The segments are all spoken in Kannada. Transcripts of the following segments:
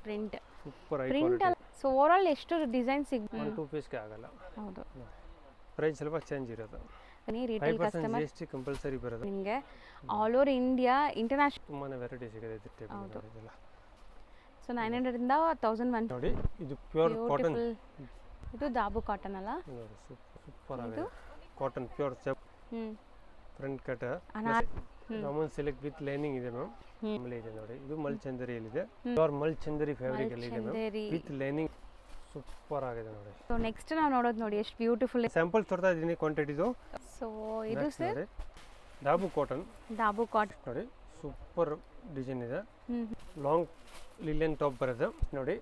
Print super high print quality. So over all ಎಷ್ಟು ಡಿಸೈನ್ ಸಿಗ್ಬೋದು? 1-2 ಪೀಸ್ಗೆ ಆಗಲ್ಲ. ಹೌದು. ಪ್ರೈಸ್ ಸ್ವಲ್ಪ ಚೇಂಜ್ ಇರೋದು. ನೀವು ರಿಟೇಲ್ 5% ಕಸ್ಟಮರ್ GST ಕಂಪಲ್ಸರಿ ಬರೋದು. ನಿಮಗೆ ಆಲ್ ಓವರ್ ಇಂಡಿಯಾ ಇಂಟರ್ನ್ಯಾಷನಲ್ ತುಂಬಾನೇ ವೆರೈಟಿ ಸಿಗುತ್ತೆ ಇದು ಟೇಬಲ್ ಇದೆಲ್ಲ. ಸೊ 900 ಇಂದ 1100 ನೋಡಿ ಇದು ಪ್ಯೂರ್ ಕಾಟನ್. ಇದು ದಾಬು ಕಾಟನ್ ಅಲ್ಲ? ನೋಡಿ ಸೂಪರ್ ಆಗಿದೆ. ಕಾಟನ್ ಪ್ಯೂರ್ ಚೆಪ್ front cut Roman silk with lining ಇದೆ ಮ್ಯಾಮ್. ಆಮೇಲೆ ಇದೆ ನೋಡಿ ಇದು ಮಲ್ಚಂದರಿಯಲ್ಲಿ ಇದೆ. ಪ್ಯೂರ್ ಮಲ್ಚಂದರಿ ಫ್ಯಾಬ್ರಿಕ್ ಅಲ್ಲಿ ಇದೆ ಮ್ಯಾಮ್ ವಿತ್ ಲೈನಿಂಗ್. ಸೂಪರ್ ಆಗಿದೆ ನೋಡಿ. ಸೊ ನೆಕ್ಸ್ಟ್ ನಾವು ನೋಡೋದು ನೋಡಿ ಎಷ್ಟು ಬ್ಯೂಟಿಫುಲ್. ಸ್ಯಾಂಪಲ್ ತೋರ್ತಾ ಇದೀನಿ ಕ್ವಾಂಟಿಟಿದು. ಸೊ ಇದು ಸರ್ ದಾಬು ಕಾಟನ್. ದಾಬು ಕಾಟನ್ ನೋಡಿ ಸೂಪರ್ ಡಿಸೈನ್ ಇದೆ. ಲಾಂಗ್ ಲಿಲಿಯನ್ ಟಾಪ್ ಬರುತ್ತೆ ನೋಡಿ.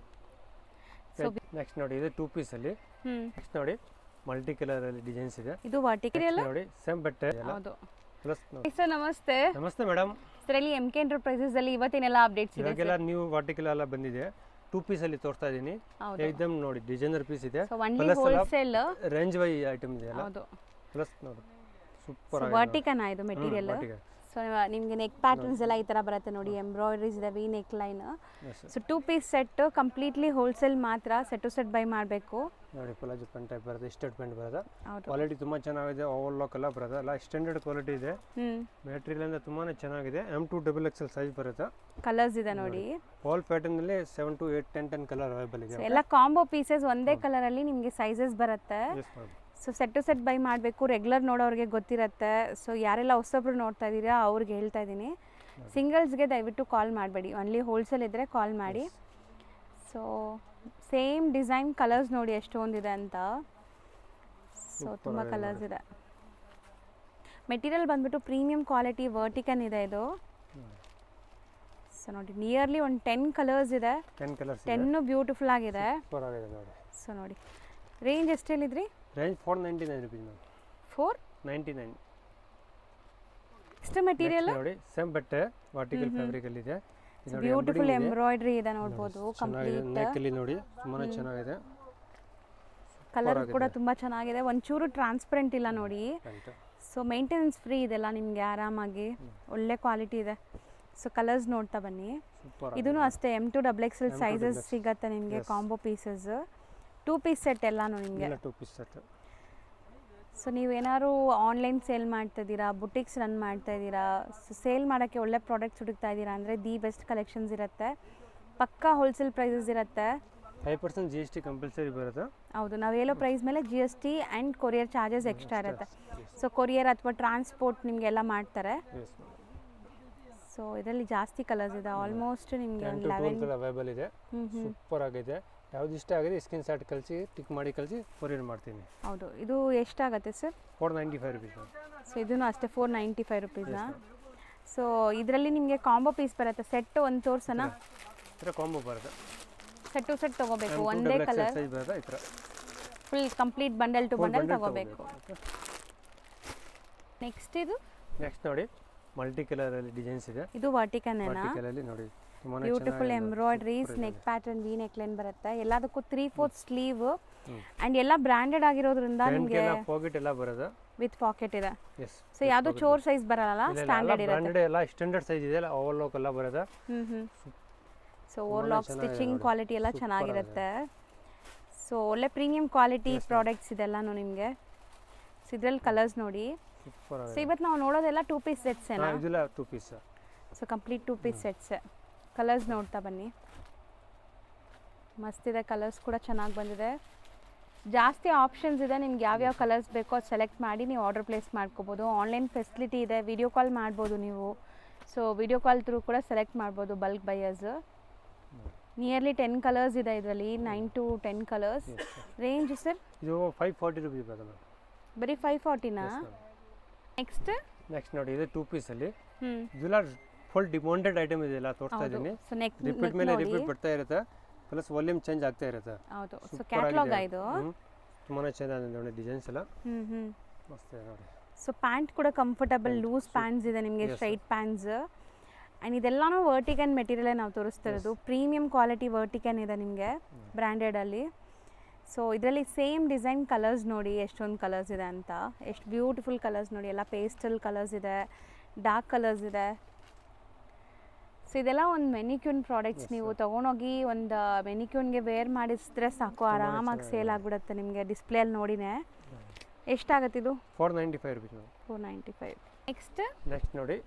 ನೆಕ್ಸ್ಟ್ ನೋಡಿ ಇದು 2 ಪೀಸ್ ಅಲ್ಲಿ. ನೆಕ್ಸ್ಟ್ ನೋಡಿ ಮಲ್ಟಿ ಕಲರ್ ಅಲ್ಲಿ ಡಿಸೈನ್ಸ್ ಇದೆ. ಇದು ವರ್ಟಿಕಲ್ ನೋಡಿ ಸೇಮ್ ಬಟ್ಟೆ. ಹೌದು. ಪ್ಲಸ್ ಸರ್ ನಮಸ್ತೆ. ನಮಸ್ತೆ ಮೇಡಮ್. ಸರ್ ಇಲ್ಲಿ MK ಎಂಟರ್ಪ್ರೈಸಸ್ ಅಲ್ಲಿ ಇವತ್ತಿನೆಲ್ಲ ಅಪ್ಡೇಟ್ಸ್ ಇದೆ. ಇವಾಗೆಲ್ಲ ನ್ಯೂ ವರ್ಟಿಕಲ್ ಎಲ್ಲ ಬಂದಿದೆ. 2 ಪೀಸ್ ಅಲ್ಲಿ ತೋರಿಸ್ತಾ ಇದೀನಿ. ಏಕದಮ್ ನೋಡಿ ಡಿಸೈನರ್ ಪೀಸ್ ಇದೆ. ಪ್ಲಸ್ ಹೋಲ್ಸೇಲ್ ರೇಂಜ್ ವೈ ಐಟಮ್ ಇದೆ ಅಲ್ಲ. ಹೌದು. ಪ್ಲಸ್ ನೋಡಿ ಸೂಪರ್ ಆಗಿದೆ. ವರ್ಟಿಕಲ್ ಇದು ಮೆಟೀರಿಯಲ್. ಸೊ ನಿಮಗೆ ನೆಕ್ ಪ್ಯಾಟರ್ನ್ಸ್ ಎಲ್ಲ ಈ ತರ ಬರುತ್ತೆ ನೋಡಿ. ಎಂಬ್ರಾಯ್ಡರೀಸ್ ಇದೆ, V neck line. So 2 piece set completely wholesale ಮಾತ್ರ. ಸೆಟ್ ಟು ಸೆಟ್ ಬೈ ಮಾಡಬೇಕು. ನೋಡಿ ಪ್ಲಾಜೋ ಪ್ಯಾಂಟ್ ಟೈಪ್ ಬರುತ್ತೆ, ಸ್ಟೇಟ್ ಪ್ಯಾಂಟ್ ಬರುತ್ತೆ. ಕ್ವಾಲಿಟಿ ತುಂಬಾ ಚೆನ್ನಾಗಿದೆ. ಓವರ್ಲಾಕ್ ಎಲ್ಲ ಬರುತ್ತೆ. ಎಲ್ಲ ಸ್ಟ್ಯಾಂಡರ್ಡ್ ಕ್ವಾಲಿಟಿ ಇದೆ. ಮೆಟೀರಿಯಲ್ ಅಂದ್ರೆ ತುಂಬಾನೇ ಚೆನ್ನಾಗಿದೆ. M2 XXL ಸೈಜ್ ಬರುತ್ತೆ. ಕಲರ್ಸ್ ಇದೆ ನೋಡಿ. ಆಲ್ ಪ್ಯಾಟರ್ನ್ ಅಲ್ಲಿ 7 to 8 10 ಕಲರ್ ಅವೈಲೇಬಲ್ ಇದೆ. ಎಲ್ಲ ಕಾಂಬೋ ಪೀಸಸ್ ಒಂದೇ ಕಲರ್ ಅಲ್ಲಿ ನಿಮಗೆ ಸೈಜಸ್ ಬರುತ್ತೆ. So set to set buy ಮಾಡಬೇಕು. ರೆಗ್ಯುಲರ್ ನೋಡೋರಿಗೆ ಗೊತ್ತಿರುತ್ತೆ. ಸೊ ಯಾರೆಲ್ಲ ಹೊಸಬ್ರು ನೋಡ್ತಾ ಇದ್ದೀರಾ ಅವ್ರಿಗೆ ಹೇಳ್ತಾ ಇದ್ದೀನಿ, ಸಿಂಗಲ್ಸ್ಗೆ ದಯವಿಟ್ಟು ಕಾಲ್ ಮಾಡಬೇಡಿ. ಓನ್ಲಿ ಹೋಲ್ಸೇಲ್ ಇದ್ದರೆ ಕಾಲ್ ಮಾಡಿ. ಸೊ ಸೇಮ್ ಡಿಸೈನ್ ಕಲರ್ಸ್ ನೋಡಿ ಎಷ್ಟೊಂದಿದೆ ಅಂತ. ಸೊ ತುಂಬ ಕಲರ್ಸ್ ಇದೆ. ಮೆಟೀರಿಯಲ್ ಬಂದ್ಬಿಟ್ಟು ಪ್ರೀಮಿಯಂ ಕ್ವಾಲಿಟಿ ವರ್ಟಿಕನ್ ಇದೆ ಇದು. ಸೊ ನೋಡಿ ನಿಯರ್ಲಿ ಒಂದು 10 ಕಲರ್ಸ್ ಇದೆ. 10 ಬ್ಯೂಟಿಫುಲ್ ಆಗಿದೆ. ಸೊ ನೋಡಿ ರೇಂಜ್ ಎಷ್ಟು ಹೇಳಿದ್ರಿ? Range 499 rupees ma'am. 499. ಎಷ್ಟು ಮೆಟೀರಿಯಲ್ ನೋಡಿ ಸೇಮ್ ಬಟ್ಟೆ ವರ್ಟಿಕಲ್ ಫ್ಯಾಬ್ರಿಕ್ ಅಲ್ಲಿ ಇದೆ. ಬ್ಯೂಟಿಫುಲ್ ಎಂಬ್ರಾಯ್ಡರಿ ಇದೆ ನೋಡಬಹುದು. ಕಂಪ್ಲೀಟ್ ನೆಕ್ ಅಲ್ಲಿ ನೋಡಿ ತುಂಬಾನೇ ಚೆನ್ನಾಗಿದೆ. ಕಲರ್ ಕೂಡ ತುಂಬಾ ಚೆನ್ನಾಗಿದೆ. ಒಂಚೂರು ಟ್ರಾನ್ಸ್ಪರೆಂಟ್ ಇಲ್ಲ ನೋಡಿ. ಸೊ ಮೇಂಟೆನೆನ್ಸ್ ಫ್ರೀ ಇದೆಲ್ಲ ನಿಮಗೆ ಆರಾಮಾಗಿ ಒಳ್ಳೆ ಕ್ವಾಲಿಟಿ ಇದೆ. ಸೊ ಕಲರ್ಸ್ ನೋಡ್ತಾ ಬನ್ನಿ. ಇದೂ ಅಷ್ಟೇ M2 XXL ಸೈಜಸ್ ಸಿಗತ್ತೆ ನಿಮಗೆ. ಕಾಂಬೋ ಪೀಸಸ್ 2 ಪೀಸ್ ಸೆಟ್ ಎಲ್ಲಾನು ನಿಮಗೆ. 2 ಪೀಸ್ ಸೆಟ್. ಸೊ ನೀವೇನಾದ್ರು ಆನ್ಲೈನ್ ಸೇಲ್ ಮಾಡ್ತಾ ಇದ್ದೀರಾ, ಬುಟಿಕ್ಸ್ ರನ್ ಮಾಡ್ತಾ ಇದ್ದೀರಾ, ಸೇಲ್ ಮಾಡೋಕ್ಕೆ ಒಳ್ಳೆ ಪ್ರಾಡಕ್ಟ್ಸ್ ಹುಡುಕ್ತಾ ಇದ್ದೀರಾ ಅಂದರೆ ದಿ ಬೆಸ್ಟ್ ಕಲೆಕ್ಷನ್ಸ್ ಇರುತ್ತೆ. ಪಕ್ಕಾ ಹೋಲ್ಸೇಲ್ ಪ್ರೈಸಸ್ ಇರುತ್ತೆ. 5% GST ಕಂಪಲ್ಸರಿ ಬರುತ್ತೆ. ಹೌದು. ನಾವು ಹೇಳೋ ಪ್ರೈಸ್ ಮೇಲೆ GST and courier charges extra ಇರುತ್ತೆ. ಸೊ ಕೊರಿಯರ್ ಅಥವಾ ಟ್ರಾನ್ಸ್ಪೋರ್ಟ್ ನಿಮಗೆಲ್ಲ ಮಾಡ್ತಾರೆ. ಸೊ ಇದರಲ್ಲಿ ಜಾಸ್ತಿ ಕಲರ್ಸ್ ಇದೆ. ಆಲ್ಮೋಸ್ಟ್ ನಿಮಗೆ 11 ಅವೈಲೇಬಲ್ ಇದೆ. ಸೂಪರ್ ಆಗಿದೆ. ಯಾವ್ದು ಇಷ್ಟ ಆಗಿದೆ ಸ್ಕ್ರೀನ್ ಶಾಟ್ ಕಳಿಸಿ, ಟಿಕ್ ಮಾಡಿ ಕಳಿಸಿ, ಕೊರಿಯರ್ ಮಾಡ್ತೀನಿ. ಹೌದು. ಇದು ಎಷ್ಟಾಗುತ್ತೆ ಸರ್? 495 ರೂಪೀಸ್. ಸೊ ಇದೂ ಅಷ್ಟೇ 495 ರೂಪೀಸಾ? ಸೊ ಇದರಲ್ಲಿ ನಿಮಗೆ ಕಾಂಬೋ ಪೀಸ್ ಬರುತ್ತೆ. ಸೆಟ್ ಒಂದು ತೋರ್ಸೋಣ. ಕಾಂಬೋ ಬರುತ್ತೆ. ಸೆಟ್ ಟು ಸೆಟ್ ತಗೋಬೇಕು. ಒಂದೇ ಕಲರ್ ಸೈಜ್ ಬರುತ್ತೆ. ಈ ತರ full complete bundle two bundle ತಗೋಬೇಕು. ನೆಕ್ಸ್ಟ್ ನೋಡಿ ಮಲ್ಟಿ ಕಲರ್ ಅಲ್ಲಿ ಡಿಸೈನ್ಸ್ ಇದೆ. ಇದು ವರ್ಟಿಕಲ್ ಏನಾ? ವರ್ಟಿಕಲ್ ಅಲ್ಲಿ ನೋಡಿ beautiful embroideries, neck pattern, V neck line ಬರುತ್ತೆ. ಎಲ್ಲದಕ್ಕೂ 3/4 ಸ್ಲೀವ್ ಅಂಡ್ ಎಲ್ಲ ಬ್ರಾಂಡೆಡ್ ಆಗಿರೋದ್ರಿಂದ ನಿಮಗೆ ಪಾಕೆಟ್ ಎಲ್ಲ ಬರುತ್ತೆ. ವಿತ್ ಪಾಕೆಟ್ ಇದೆ. ಸೊ ಯಾವುದು ಚೋರ್ ಸೈಜ್ ಬರಲ್ಲ, ಸ್ಟ್ಯಾಂಡರ್ಡ್ ಇರುತ್ತೆ. ಬ್ರಾಂಡೆಡ್ ಎಲ್ಲ ಸ್ಟ್ಯಾಂಡರ್ಡ್ ಸೈಜ್ ಇದೆ. ಓವರ್ಲಾಕ್ ಎಲ್ಲ ಬರುತ್ತೆ. ಸೊ ಓವರ್ಲಾಕ್ ಸ್ಟಿಚಿಂಗ್ ಕ್ವಾಲಿಟಿ ಎಲ್ಲ ಚೆನ್ನಾಗಿರುತ್ತೆ. ಸೊ ಒಳ್ಳೆ ಪ್ರೀಮಿಯಂ ಕ್ವಾಲಿಟಿ ಪ್ರಾಡಕ್ಟ್ಸ್ ಇದೆಲ್ಲಾನು ನಿಮಗೆ. ಸೊ ಇದರಲ್ಲಿ ಕಲರ್ಸ್ ನೋಡಿ. ಸೊ ಇವತ್ತು ನಾವು ನೋಡೋದೆಲ್ಲ 2 ಪೀಸ್ ಸೆಟ್ಸ್ ಏನಾ? ಇದೆಲ್ಲ 2 piece. So complete 2 piece sets. Colours ನೋಡ್ತಾ ಬನ್ನಿ. ಮಸ್ತ್ ಇದೆ. ಕಲರ್ಸ್ ಕೂಡ ಚೆನ್ನಾಗಿ ಬಂದಿದೆ. ಜಾಸ್ತಿ ಆಪ್ಷನ್ಸ್ ಇದೆ. ನಿಮ್ಗೆ ಯಾವ್ಯಾವ ಕಲರ್ಸ್ ಬೇಕೋ ಅದು ಸೆಲೆಕ್ಟ್ ಮಾಡಿ ನೀವು ಆರ್ಡರ್ ಪ್ಲೇಸ್ ಮಾಡ್ಕೋಬೋದು. ಆನ್ಲೈನ್ ಫೆಸಿಲಿಟಿ ಇದೆ. ವಿಡಿಯೋ ಕಾಲ್ ಮಾಡ್ಬೋದು ನೀವು. ಸೊ ವಿಡಿಯೋ ಕಾಲ್ ಥ್ರೂ ಕೂಡ ಸೆಲೆಕ್ಟ್ ಮಾಡ್ಬೋದು ಬಲ್ಕ್ ಬೈಯರ್ಸ್. ನಿಯರ್ಲಿ 10 ಕಲರ್ಸ್ ಇದೆ ಇದರಲ್ಲಿ. 9 to 10 ಕಲರ್ಸ್. Range sir? ಇದು 540 ರೂಪೀಸ್ ಬರುತ್ತೆ. ಬರೀ 540ನಾ? ನೆಕ್ಸ್ಟ್ ನೋಡಿ ಇದು 2 ಪೀಸ್ ಅಲ್ಲಿ. ಇದೆಲ್ಲ ಫುಲ್ ಡಿಮಾಂಡೆಡ್ ಐಟಮ್ ಇದೆ. ಎಲ್ಲ ತೋರಿಸ್ತಾ ಇದ್ದೀನಿ. ರಿಪೀಟ್ ಮೇಲೆ ರಿಪೀಟ್ ಬರ್ತಾ ಇರುತ್ತೆ. ಪ್ಲಸ್ ವಾಲ್ಯೂಮ್ ಚೇಂಜ್ ಆಗ್ತಾ ಇರುತ್ತೆ. ಹೌದು. ಸೊ ಕ್ಯಾಟಲಾಗ್ ಇದು ತುಂಬಾನೇ ಚೆನ್ನಾಗಿದೆ ನೋಡಿ ಡಿಸೈನ್ಸ್ ಎಲ್ಲ. ಮಸ್ತ್ ಇದೆ ನೋಡಿ. ಸೊ ಪ್ಯಾಂಟ್ ಕೂಡ ಕಂಫರ್ಟಬಲ್ ಲೂಸ್ ಪ್ಯಾಂಟ್ಸ್ ಇದೆ ನಿಮಗೆ, ಸ್ಟ್ರೈಟ್ ಪ್ಯಾಂಟ್ಸ್. ಆ್ಯಂಡ್ ಇದೆಲ್ಲನೂ ವರ್ಟಿಕನ್ ಮೆಟೀರಿಯಲ್ ನಾವು ತೋರಿಸ್ತಾ ಇರೋದು. ಪ್ರೀಮಿಯಂ ಕ್ವಾಲಿಟಿ ವರ್ಟಿಕನ್ ಇದೆ ನಿಮಗೆ ಬ್ರ್ಯಾಂಡೆಡಲ್ಲಿ. ಸೊ ಇದರಲ್ಲಿ ಸೇಮ್ ಡಿಸೈನ್ ಕಲರ್ಸ್ ನೋಡಿ ಎಷ್ಟೊಂದು ಕಲರ್ಸ್ ಇದೆ ಅಂತ. ಎಷ್ಟು ಬ್ಯೂಟಿಫುಲ್ ಕಲರ್ಸ್ ನೋಡಿ. ಎಲ್ಲ ಪೇಸ್ಟಲ್ ಕಲರ್ಸ್ ಇದೆ, ಡಾರ್ಕ್ ಕಲರ್ಸ್ ಇದೆ. ಸೊ ಇದೆಲ್ಲ ಒಂದು ಮೆನಿಕ್ಯೂನ್ ಪ್ರಾಡಕ್ಟ್ಸ್ ನೀವು ತೊಗೊಂಡೋಗಿ ಒಂದು ಮೆನಿಕ್ಯೂನ್ಗೆ ವೇರ್ ಮಾಡಿಸಿದ್ರೆ ಸಾಕು, ಆರಾಮಾಗಿ ಸೇಲ್ ಆಗಿಬಿಡುತ್ತೆ ನಿಮಗೆ. ಡಿಸ್ಪ್ಲೇಯಲ್ಲಿ ನೋಡಿನೇ. ಎಷ್ಟಾಗುತ್ತೆ ಇದು? 495 ರುಪೀಸ್. 495. ನೆಕ್ಸ್ಟ್ ನೋಡಿ,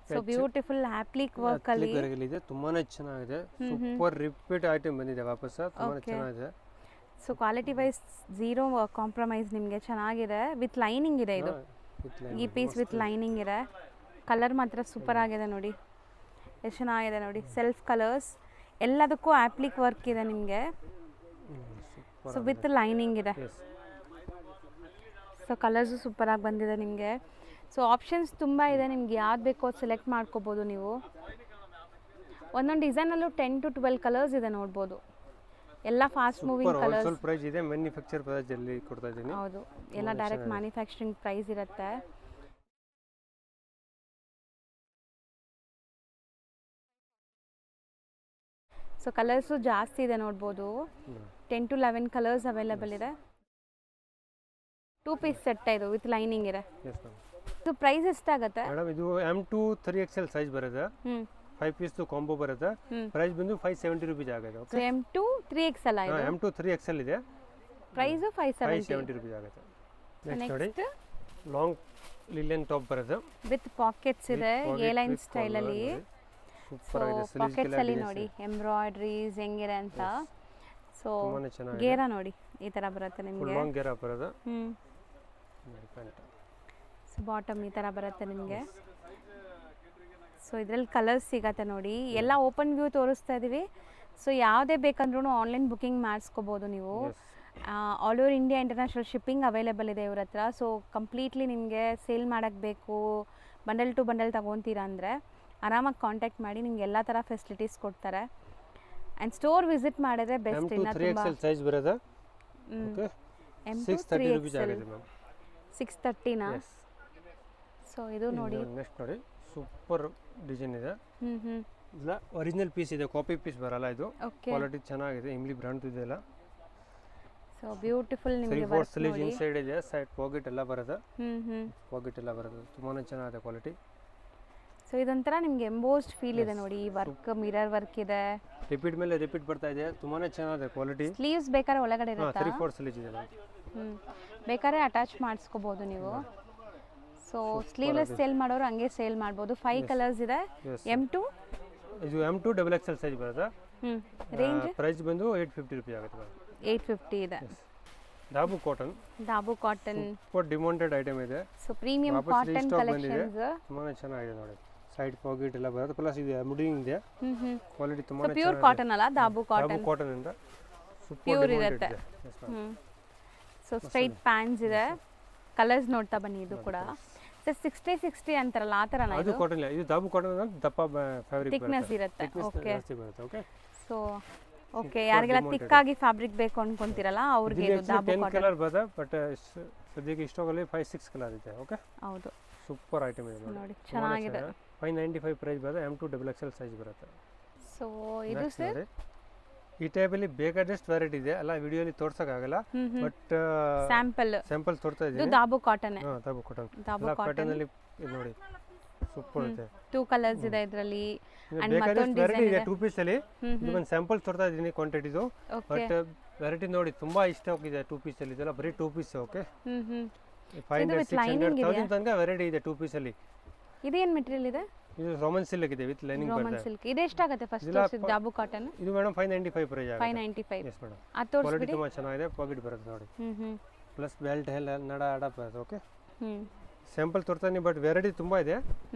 ಸೊ ಬ್ಯೂಟಿಫುಲ್ ಆಪ್ಲಿಕ್ ವರ್ಕ್ ಅಲ್ಲಿ ಇದೆ, ತುಂಬಾನೇ ಚೆನ್ನಾಗಿದೆ. ಸೂಪರ್ ರಿಪೀಟ್ ಐಟಮ್ ಬಂದಿದೆ ವಾಪಸ್, ತುಂಬಾನೇ ಚೆನ್ನಾಗಿದೆ. So quality wise zero compromise ನಿಮಗೆ, ಚೆನ್ನಾಗಿದೆ. ವಿತ್ ಲೈನಿಂಗ್ ಇದೆ ಇದು, ಈ ಪೀಸ್ ವಿತ್ ಲೈನಿಂಗ್ ಇದೆ. ಕಲರ್ ಮಾತ್ರ ಸೂಪರ್ ಆಗಿದೆ ನೋಡಿ, ಎಷ್ಟು ಚೆನ್ನಾಗಿದೆ ನೋಡಿ. ಸೆಲ್ಫ್ ಕಲರ್ಸ್, ಎಲ್ಲದಕ್ಕೂ ಆಪ್ಲಿಕ್ ವರ್ಕ್ ಇದೆ ನಿಮಗೆ. ಸೊ ವಿತ್ ಲೈನಿಂಗ್ ಇದೆ. ಸೊ ಕಲರ್ಸು ಸೂಪರಾಗಿ ಬಂದಿದೆ ನಿಮಗೆ. ಸೊ ಆಪ್ಷನ್ಸ್ ತುಂಬ ಇದೆ, ನಿಮ್ಗೆ ಯಾವ್ದು ಬೇಕೋ ಅದು ಸೆಲೆಕ್ಟ್ ಮಾಡ್ಕೋಬೋದು ನೀವು. ಒಂದೊಂದು ಡಿಸೈನಲ್ಲೂ 10 to 12 ಕಲರ್ಸ್ ಇದೆ ನೋಡ್ಬೋದು. ಎಲ್ಲ fast moving colours. Wholesale price ಇದೆ, ಮ್ಯಾನುಫ್ಯಾಕ್ಚರ್ ಪ್ರೈಸ್ ಅಲ್ಲಿ ಕೊಡ್ತಾ ಇದ್ದೀನಿ. ಹೌದು, ಎಲ್ಲ ಡೈರೆಕ್ಟ್ ಮ್ಯಾನುಫ್ಯಾಕ್ಚರಿಂಗ್ ಪ್ರೈಸ್ ಇರುತ್ತೆ. ಸೊ ಕಲರ್ಸು ಜಾಸ್ತಿ ಇದೆ ನೋಡ್ಬೋದು. 10 to 11 ಕಲರ್ಸ್ ಅವೈಲೇಬಲ್ ಇದೆ. 2 ಪೀಸ್ ಸೆಟ್ ಇದು ವಿತ್ ಲೈನಿಂಗ್ ಇದೆ. ಇದು ಪ್ರೈಸ್ ಎಷ್ಟಾಗುತ್ತೆ ಮೇಡಮ್? ಇದು M2 3XL ಸೈಜ್ ಬರುತ್ತೆ, 5 ಪೀಸ್ ಕಾಂಬೋ ಬರುತ್ತೆ. ಪ್ರೈಸ್ ಬಂದು 570 ರುಪೀಸ್ ಆಗುತ್ತೆ. ಓಕೆ, M2 3XL ಇದು. M2 3XL ಇದೆ, ಪ್ರೈಸ್ 570 ರುಪೀಸ್ ಆಗುತ್ತೆ. ನೆಕ್ಸ್ಟ್ ನೋಡಿ, ಲಾಂಗ್ ಲಿಲಿಯನ್ ಟಾಪ್ ಬರುತ್ತೆ ವಿತ್ ಪಾಕೆಟ್ಸ್ ಇದೆ, ಎ ಲೈನ್ ಸ್ಟೈಲ್ ಅಲ್ಲಿ. ಸೂಪರ್ ಆಗಿದೆ. ಪಾಕೆಟ್ಸ್ ಅಲ್ಲಿ ನೋಡಿ ಎಂಬ್ರಾಯ್ಡ್ರೀಸ್ ಹೆಂಗಿದೆ ಅಂತ. ಸೊ ಗೇರ ನೋಡಿ ಈ ತರ ಬರುತ್ತೆ ನಿಮಗೆ, ಲಾಂಗ್ ಗೇರ ಬರುತ್ತೆ. ಸೊ ಬಾಟಮ್ ಈ ತರ ಬರುತ್ತೆ ನಿಮಗೆ. ಸೊ ಇದರಲ್ಲಿ ಕಲರ್ಸ್ ಸಿಗತ್ತೆ ನೋಡಿ, ಎಲ್ಲ ಓಪನ್ ವ್ಯೂ ತೋರಿಸ್ತಾ ಇದೀವಿ. ಸೊ ಯಾವುದೇ ಬೇಕಂದ್ರೂ ಆನ್ಲೈನ್ ಬುಕಿಂಗ್ ಮಾಡಿಸ್ಕೋಬೋದು ನೀವು. All over India international shipping available ಇದೆ ಇವ್ರ ಹತ್ರ. ಸೊ ಕಂಪ್ಲೀಟ್ಲಿ ನಿಮಗೆ ಸೇಲ್ ಮಾಡೋಕ್ಕೆ ಬೇಕು, ಬಂಡಲ್ ಟು ಬಂಡಲ್ ತೊಗೊತೀರಾ ಅಂದರೆ ಆರಾಮಾಗಿ ಕಾಂಟ್ಯಾಕ್ಟ್ ಮಾಡಿ, ನಿಮ್ಗೆ ಎಲ್ಲ ಥರ ಫೆಸಿಲಿಟೀಸ್ ಕೊಡ್ತಾರೆ. ಆ್ಯಂಡ್ ಸ್ಟೋರ್ ವಿಸಿಟ್ ಮಾಡಿದ್ರೆ ಬೆಸ್ಟ್. ಇನ್ನು ತುಂಬ ಸೈಜ್ ಬರುತ್ತೆ. ಓಕೆ, 630 ರುಪೀಸ್ ಆಗಿದೆ ಮ್ಯಾಮ್. 630ನಾ? ಸೊ ಇದು ನೋಡಿ, ನೆಕ್ಸ್ಟ್ ನೋಡಿ, ಸೂಪರ್ ಡಿಸೈನ್ ಇದೆ. ಇಲ್ಲ ಒರಿಜಿನಲ್ ಪೀಸ್ ಇದೆ, ಕಾಪಿ ಪೀಸ್ ಬರಲ್ಲ ಇದು. ಕ್ವಾಲಿಟಿ ಚೆನ್ನಾಗಿದೆ, ಇಮ್ಲಿ ಬ್ರಾಂಡ್ ಇದೆ ಎಲ್ಲ. ಸೊ ಬ್ಯೂಟಿಫುಲ್ ನಿಮಗೆ ವರ್ಕ್ ಸ್ಲೀವ್ಸ್ ಇನ್ಸೈಡ್ ಇದೆ, ಸೈಡ್ ಪಾಕೆಟ್ ಎಲ್ಲ ಬರುತ್ತೆ. ಪಾಕೆಟ್ ಎಲ್ಲ ಬರುತ್ತೆ, ತುಂಬಾನೇ ಚೆನ್ನಾಗಿದೆ ಕ್ವಾಲಿಟಿ. ಸೊ ಇದೊಂಥರ ನಿಮಗೆ ಎಂಬೋಸ್ಡ್ ಫೀಲ್ ಇದೆ ನೋಡಿ, ಈ ವರ್ಕ್ ಮಿರರ್ ವರ್ಕ್ ಇದೆ, ರಿಪೀಟ್ ಮೇಲೆ ರಿಪೀಟ್ ಬರ್ತಾ ಇದೆ, ತುಂಬಾನೇ ಚೆನ್ನಾಗಿದೆ ಕ್ವಾಲಿಟಿ. ಸ್ಲೀವ್ಸ್ ಬೇಕಾದ್ರೆ ಒಳಗಡೆ ಇರುತ್ತಾ? 3/4 ಸ್ಲೀವ್ಸ್ ಇದೆ. ಬೇಕಾದ್ರೆ ಅಟ್ಯಾಚ್ ಮಾಡಿಸ್ಕೋಬಹುದು ನೀವು. ಸೊ ಸ್ಲೀವ್ಲೆಸ್ ಸೇಲ್ ಮಾಡೋರು ಹಂಗೆ ಸೇಲ್ ಮಾಡ್ಬೋದು. 5 ಕಲರ್ಸ್ ಇದೆ. M2 ಇದು M2 XXL ಸೈಜ್ ಬರುತ್ತೆ. ರೇಂಜ್ ಪ್ರೈಸ್ ಬಂದು 850 ರುಪೀಸ್ ಆಗುತ್ತೆ ಮ್ಯಾಮ್. 850 ಇದೆ. ದಾಬು ಕಾಟನ್ ಸೂಪರ್ ಡಿಮಾಂಡೆಡ್ ಐಟಮ್ ಇದೆ. ಸೊ ಪ್ರೀಮಿಯಂ ಕಾಟನ್ ಕಲೆಕ್ಷನ್ಸ್ ತುಂಬಾನೇ ಚೆನ್ನಾಗಿದೆ ನೋಡಿ. ಸೈಡ್ ಪಾಕೆಟ್ ಎಲ್ಲ ಬರುತ್ತೆ, ಪ್ಲಸ್ ಇದು ಎಂಬ್ರಾಯ್ಡಿಂಗ್ ಇದೆ. ಕ್ವಾಲಿಟಿ ತುಂಬಾನೇ ಚೆನ್ನಾಗಿದೆ. ಪ್ಯೂರ್ ಕಾಟನ್ ಅಲ್ಲ, ದಾಬು ಕಾಟನ್ ಇಂದ ಸೂಪರ್ ಪ್ಯೂರ್ ಇರುತ್ತೆ. ಸೊ ಸ್ಟ್ರೈಟ್ ಪ್ಯಾಂಟ್ಸ್ ಇದೆ. ಕಲರ್ಸ್ ನೋಡ್ತಾ ಬನ್ನಿ. ಇದು ಕೂಡ 60 ಅಂತಾರಲ್ಲ ಆ ಥರನಾ? ಇದು ಕಾಟನ್ ಇಲ್ಲ, ಇದು ದಾಬು ಕಾಟನ್ ದಪ್ಪ ಫ್ಯಾಬ್ರಿಕ್ ಥಿಕ್ನೆಸ್ ಇರುತ್ತೆ. Okay, okay. ಸೊ ಓಕೆ, ಯಾರಿಗೆಲ್ಲ ಥಿಕ್ಕಾಗಿ ಫ್ಯಾಬ್ರಿಕ್ ಬೇಕು ಅನ್ಕೊಂತಿರಲ್ಲ ಅವ್ರಿಗೆ ಇದು ದಾಬು 10 ಕಲರ್ ಬರುತ್ತೆ, ಬಟ್ ಸದ್ಯಕ್ಕೆ ಸ್ಟಾಕಲ್ಲಿ 5-6 ಕಲರ್ ಇದೆ. ಓಕೆ, ಹೌದು, ಸೂಪರ್ ಐಟಮ್ ಇದೆ ನೋಡಿ, ಚೆನ್ನಾಗಿದೆ. 595 ಪ್ರೈಸ್ ಬರುತ್ತೆ. M2 XXL ಸೈಜ್ ಬರುತ್ತೆ. ಸೊ ಇದು ಸರ್ ಈ ಟೈಪಲ್ಲಿ ಬೇಕಾದಷ್ಟು ವೆರೈಟಿ ಇದೆ, ಅಲ್ಲ ವಿಡಿಯೋಲಿ ತೋರ್ಸೋಕ್ಕಾಗಲ್ಲ, ಬಟ್ ಸ್ಯಾಂಪಲ್ ತೋರ್ತಾ ಇದ್ದೀನಿ. ದಾಬು ಕಾಟನ್, ದಾಬು ಕಾಟನ್ ಪ್ಯಾಟರ್ನ್ ಅಲ್ಲಿ ನೋಡಿ, ಸೂಪರ್ ಇದೆ. 2 ಕಲರ್ಸ್ ಇದೆ ಇದರಲ್ಲಿ. ಬೇಕಾದಷ್ಟು ವೆರೈಟಿ ಇದೆ 2 ಪೀಸ್ ಅಲ್ಲಿ. ಇದು ಒಂದು ಸ್ಯಾಂಪಲ್ ತೋರ್ತಾ ಇದ್ದೀನಿ ಕ್ವಾಂಟಿಟಿದು, ಬಟ್ ವೆರೈಟಿ ನೋಡಿ ತುಂಬಾ ಇಷ್ಟ ಹೋಗಿದೆ 2 ಪೀಸ್ ಅಲ್ಲಿ. ಇದೆಲ್ಲ ಬರೀ 2 ಪೀಸ್. ಓಕೆ, 500-600,000 ತನಕ ವೆರೈಟಿ ಇದೆ 2 ಪೀಸ್ ಅಲ್ಲಿ. ಇದೇನ್ ಮೆಟೀರಿಯಲ್ ಇದೆ? ಇದು ರೋಮನ್ ಸಿಲ್ಕ್ ಇದೆ ವಿತ್ ಲೈನಿಂಗ್ ಬರುತ್ತೆ. Roman silk. ಇದು ಎಷ್ಟಾಗುತ್ತೆ ಫಸ್ಟ್ ದಾಬು ಕಾಟನ್? ಇದು ಮೇಡಮ್ 595 ಪ್ರೈಸ್ ಆಗುತ್ತೆ. 595. Yes madam. ಅದು ತೋರಿಸ್ಬಿಡಿ. ಕ್ವಾಲಿಟಿ ತುಂಬಾ ಚೆನ್ನಾಗಿದೆ, ಪಾಕೆಟ್ ಬರುತ್ತೆ ನೋಡಿ. ಪ್ಲಸ್ ಬೆಲ್ಟ್ ಎಲ್ಲ ನಡ ಆಡ ಬರುತ್ತೆ. ಓಕೆ, ಸ್ಯಾಂಪಲ್ ತೋರ್ತಾನೆ, ಬಟ್ ವೆರೈಟಿ ತುಂಬಾ ಇದೆ